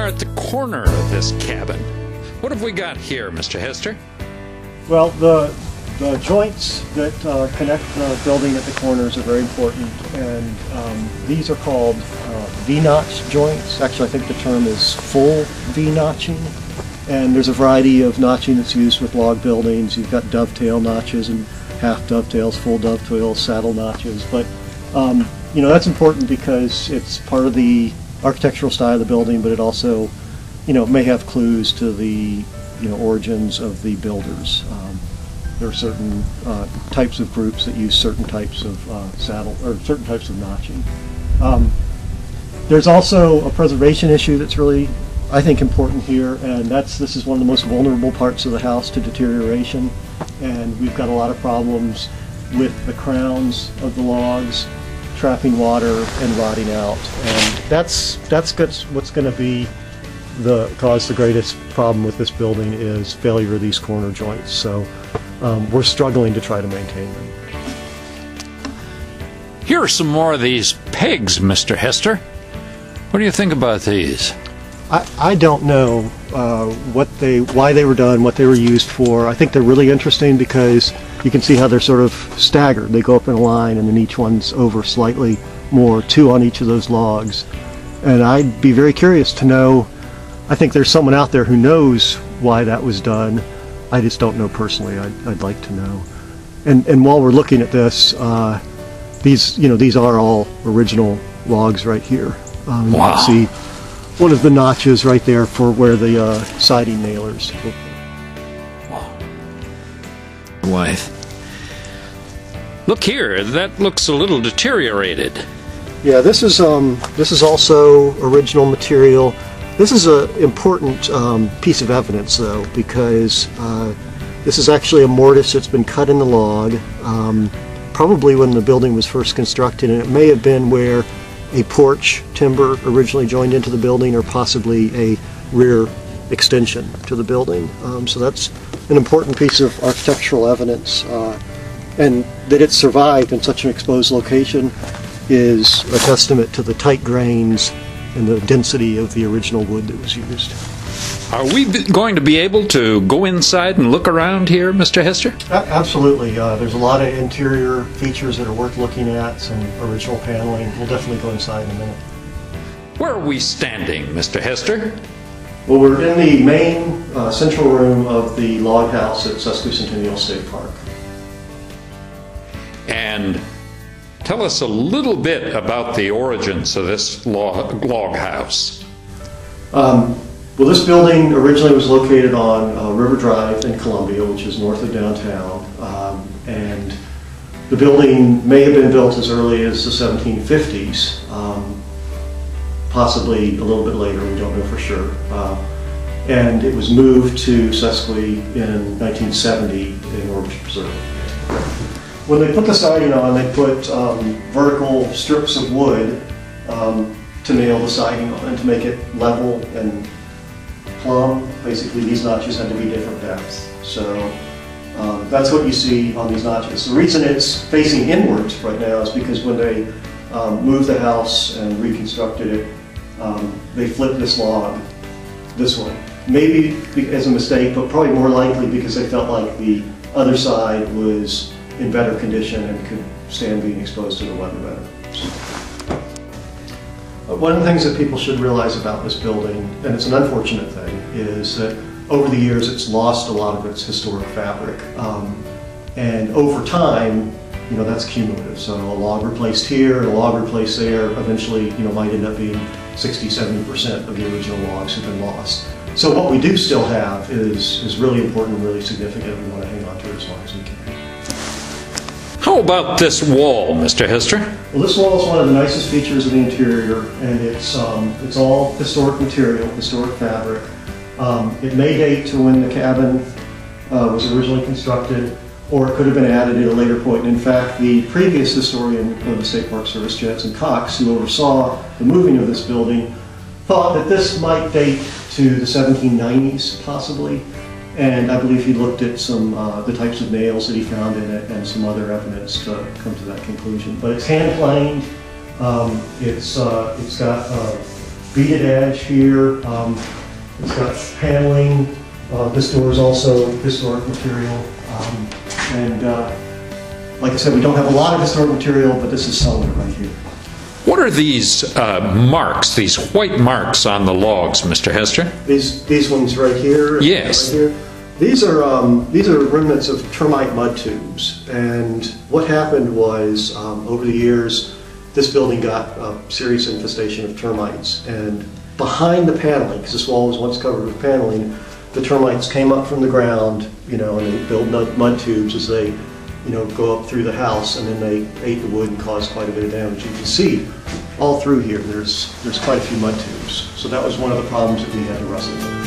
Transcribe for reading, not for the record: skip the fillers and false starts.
are at the corner of this cabin. What have we got here, Mr. Hester? Well, the joints that connect the building at the corners are very important, and these are called V-notch joints. Actually, I think the term is full V-notching, and there's a variety of notching that's used with log buildings. You've got dovetail notches and half dovetails, full dovetails, saddle notches, but you know, that's important because it's part of the architectural style of the building, but it also, you know, may have clues to the, you know, origins of the builders. There are certain types of groups that use certain types of saddle or certain types of notching. There's also a preservation issue that's really, I think, important here, and this is one of the most vulnerable parts of the house to deterioration, and we've got a lot of problems with the crowns of the logs trapping water and rotting out, and that's what's going to be cause the greatest problem with this building is failure of these corner joints. So we're struggling to try to maintain them. Here are some more of these pegs, Mr. Hester. What do you think about these? I don't know why they were done, what they were used for. I think they're really interesting because you can see how they're sort of staggered. They go up in a line and then each one's over slightly more, two on each of those logs. And I'd be very curious to know, I think there's someone out there who knows why that was done. I just don't know personally. I'd like to know. And while we're looking at this, these are all original logs right here. Wow. You can see one of the notches right there for where the siding nailers. Wow. Wife. Look here, that looks a little deteriorated. Yeah, this is also original material. This is an important piece of evidence, though, because this is actually a mortise that's been cut in the log, probably when the building was first constructed, and it may have been where a porch timber originally joined into the building, or possibly a rear extension to the building. So that's an important piece of architectural evidence, and that it survived in such an exposed location is a testament to the tight grains and the density of the original wood that was used. Are we going to be able to go inside and look around here, Mr. Hester? Absolutely. There's a lot of interior features that are worth looking at, some original paneling. We'll definitely go inside in a minute. Where are we standing, Mr. Hester? Well, we're in the main central room of the log house at Sesquicentennial State Park. And tell us a little bit about the origins of this log house. Well, this building originally was located on River Drive in Columbia, which is north of downtown, and the building may have been built as early as the 1750s, possibly a little bit later, we don't know for sure. And it was moved to Sesqui in 1970 in order to preserve it. When they put the siding on, they put vertical strips of wood to nail the siding on and to make it level and plumb. Basically, these notches had to be different depths. So that's what you see on these notches. The reason it's facing inwards right now is because when they moved the house and reconstructed it, they flipped this log this way. Maybe as a mistake, but probably more likely because they felt like the other side was in better condition and could stand being exposed to the weather better. One of the things that people should realize about this building, and it's an unfortunate thing, is that over the years it's lost a lot of its historic fabric. And over time, you know, that's cumulative. So a log replaced here, a log replaced there, eventually, you know, might end up being 60–70% of the original logs have been lost. So what we do still have is really important and really significant. We want to hang on to it as long as we can. How about this wall, Mr. Hester? Well, this wall is one of the nicest features of the interior, and it's all historic material, historic fabric. It may date to when the cabin was originally constructed, or it could have been added at a later point. In fact, the previous historian of the State Park Service, Jensen Cox, who oversaw the moving of this building, thought that this might date to the 1790s, possibly. And I believe he looked at some the types of nails that he found in it and some other evidence to come to that conclusion. But it's hand planed. It's got beaded edge here. It's got paneling. This door is also historic material. Like I said, we don't have a lot of historic material, but this is some of it right here. What are these marks, these white marks on the logs, Mr. Hester? These ones right here? Yes. Right here. These are remnants of termite mud tubes. And what happened was, over the years, this building got a serious infestation of termites. And behind the paneling, because this wall was once covered with paneling, the termites came up from the ground, and they built mud tubes as they go up through the house, and then they ate the wood and caused quite a bit of damage. You can see all through here, there's quite a few mud tubes. So that was one of the problems that we had to wrestle with.